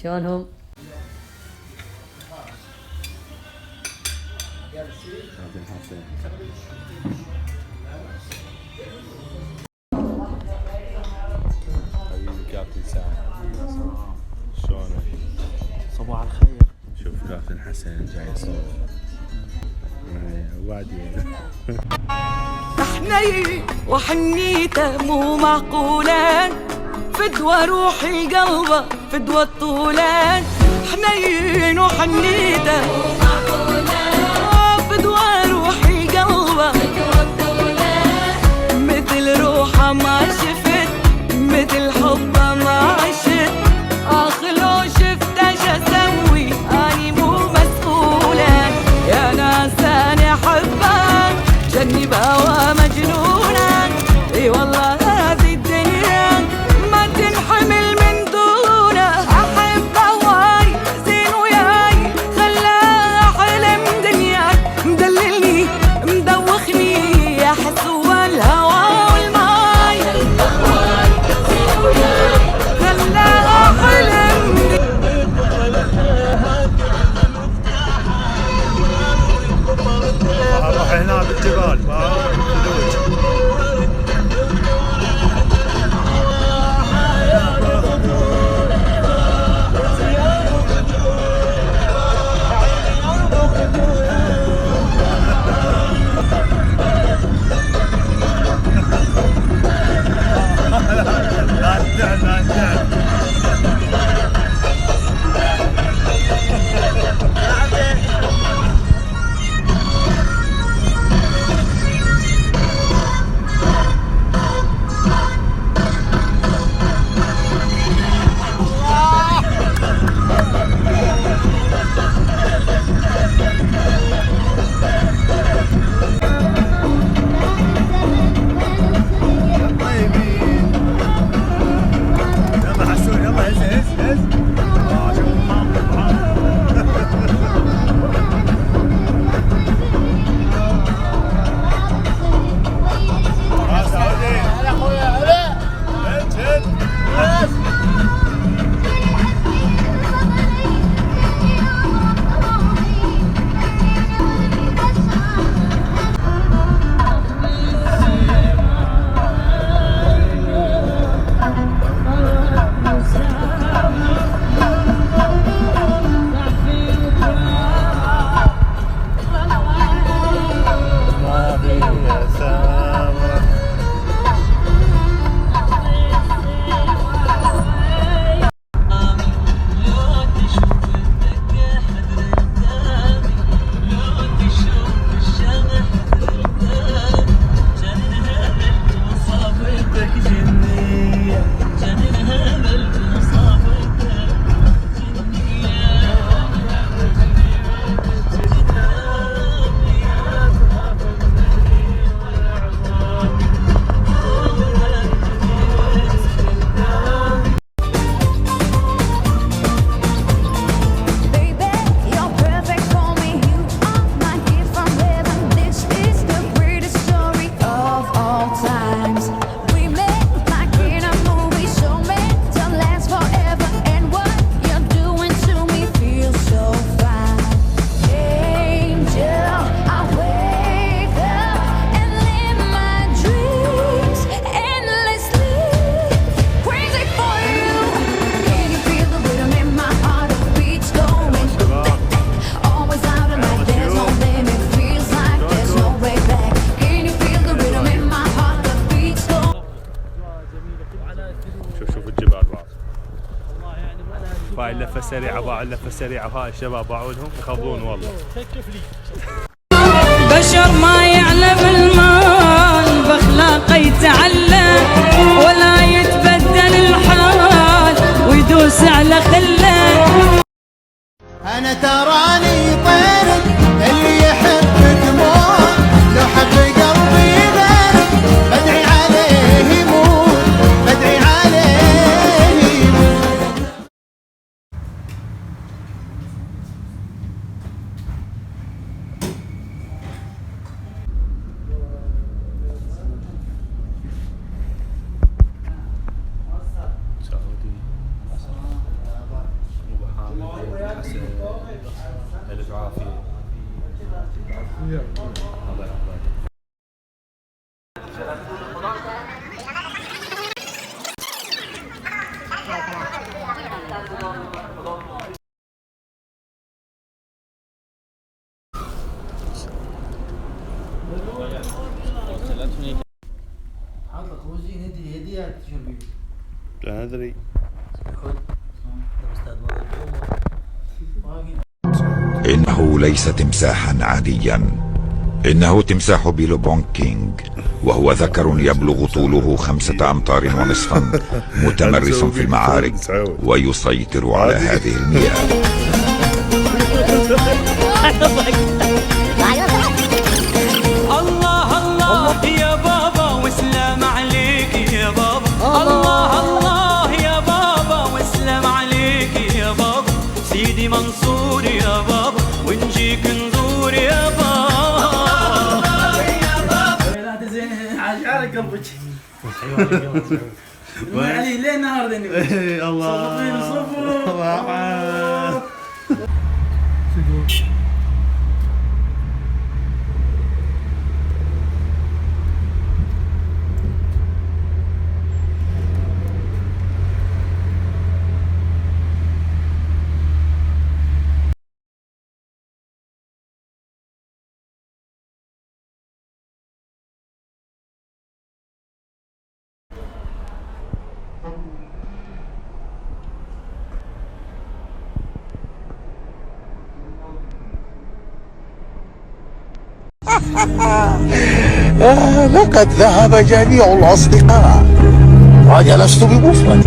شلونهم؟ حبيبي كابتن سعد، شلونك؟ صباح الخير. شوف كابتن حسن جاي يصور وبعدين حنين وحنيته مو معقولان، فدوى روحي قلبه فدوى الطولان. حنين وحنيته مو معقولان، فدوى روحي قلبه فدوى الطولان. مثل روحه ما شفت، مثل حبه ما عشت. اخ لو شفته شسوي اني مو مسؤوله. يا ناس انا احبه جني بهوى مجنونه. اي والله هذه الدنيا ما تنحمل من دونه. احبه واي زين وياي خلاه حلم دنياي. مدللني مدوخني احس والهوى والماي. زين وياي خلاه حلم. اروح هنا بالجبال باعوا اللفه سريعه، باعوا اللفه سريعه، وهاي الشباب باعونهم يخضون والله. بشر ما يعلم المال باخلاقه يتعلم، ولا يتبدل الحال ويدوس على خله. انا تراني طيرك اللي يحبك موت، لو حب قلبي غيرك بدعي عليه يموت، بدعي عليه يموت. لا ادري. إنه ليس تمساحا عاديا، إنه تمساح بيلوبونج كينج، وهو ذكر يبلغ طوله 5 أمتار ونصفا، متمرس في المعارك ويسيطر على هذه المياه. الله الله يا بابا وسلام عليك يا بابا، الله الله يا بابا وسلام عليك يا بابا، سيدي منصور يا بابا ونجيك نزور يا بابا. يا بابا لا تزين على قلبك علي ليه النهارده الله صفوا لقد ذهب جميع الأصدقاء وجلست بمفرد.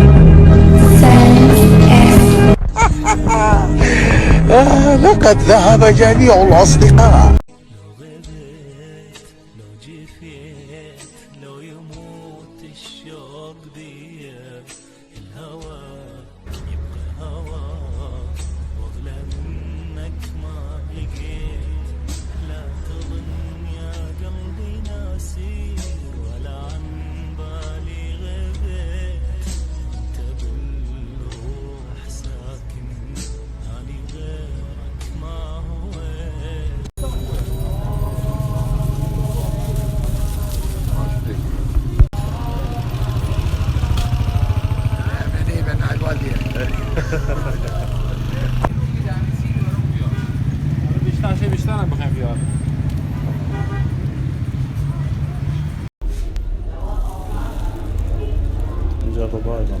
لقد ذهب جميع الأصدقاء. لو يموت الشوق بيا، الهوى يبقى هوى، واغلى منك ما لقيت. لا تظن يا قلبي ناسي ولا عن بالي غبيت، انت بالروح ساكن، اني غيرك ما هويت. بيشتغل بخير فيها. نجرب هذا.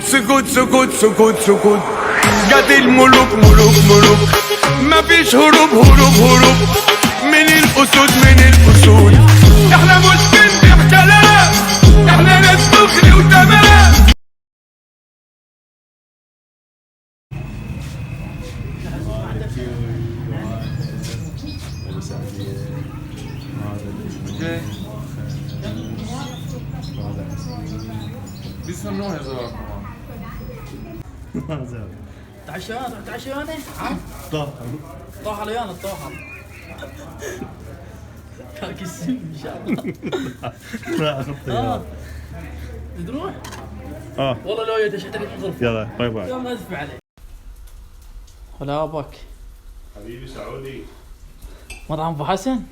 سكوت سكوت سكوت سكوت، قد الملوك ملوك ملوك، ما فيش هروب هروب هروب من الأسود من الأسود. احنا مش بنبيع كلام، احنا ناس دخل وتمام. بيستنوه يا زلمه. تعشانه تعشانه طاح عليانا الطاحه كاك السم ان شاء الله. تروح؟ والله لو يتشحتك الغرفه. يلا باي باي. يوم ادفع عليه. هلا ابك حبيبي سعودي. مطعم ابو حسن؟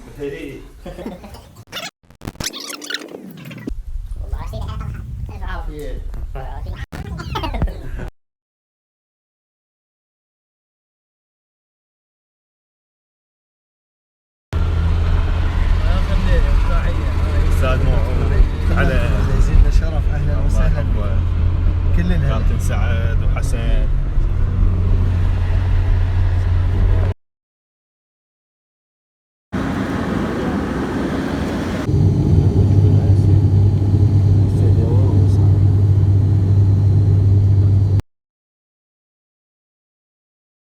استاذ موعود على يزيدنا شرف. اهلا وسهلا كلنا. كابتن سعد وحسن